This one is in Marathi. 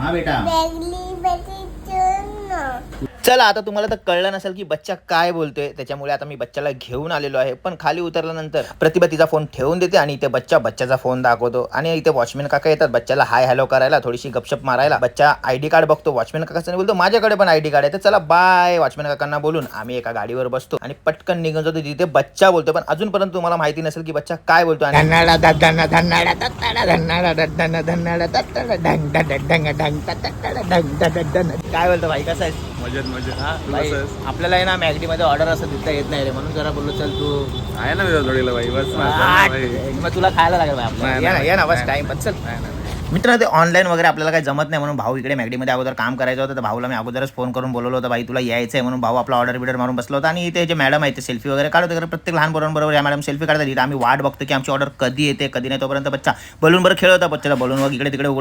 हाँ बेटा। चला आता तुम्हाला तर कळलं नसेल की बच्चा काय बोलतोय, त्याच्यामुळे आता मी बच्चाला घेऊन आलेलो आहे. पण खाली उतरल्यानंतर प्रतिभा तिचा फोन ठेवून देते आणि इथे बच्चाचा फोन दाखवतो आणि इथे वॉचमॅन काका येतात बच्चाला हाय हॅलो करायला, थोडीशी गपशप मारायला. बच्चा आयडी कार्ड बघतो, वॉचमॅन काकाचं बोलतो माझ्याकडे पण आयडी कार्ड आहे. तर चला बाय वॉचमॅन काकांना बोलून आम्ही एका गाडीवर बसतो आणि पटकन निघून जातो. तिथे बच्चा बोलतो, पण अजूनपर्यंत तुम्हाला माहिती नसेल की बच्चा काय बोलतो. काय बोलतो भाई, कसं आहे? मजेत मजेत. भाई आपल्याला आहे ना मॅगडी मध्ये ऑर्डर असं देता येत नाही रे, म्हणून जरा बोललो चल तू आहे ना जोडीला भाई, बस मग तुला खायला लागेल भाई आपल्याला. या ना बस टाइम बस चल. मित्रांनो ते ऑनलाईन वगैरे आपल्याला काही जमत नाही, म्हणून भाऊ इकडे मॅगडीमध्ये अगोदर काम करायचं होतं. तर भाऊला मी अगोदरच फोन करून बोलवलं होतं भाई तुला यायचं आहे म्हणून. भाऊ आपला ऑर्डर बिडर मारून बसला होता आणि इथे जे मॅडम आहे ते सेल्फी वगैरे काढत वगैरे प्रत्येक लहान पोरांबरोबर या मॅडम सेल्फी काढतात. इथे आम्ही वाट बघतो की आमची ऑर्डर कधी येते कधी नाही. तोपर्यंत बच्चा बलून बरं खेळ होता, बच्चाला बलून वगैरे इकडे तिकडे उघडत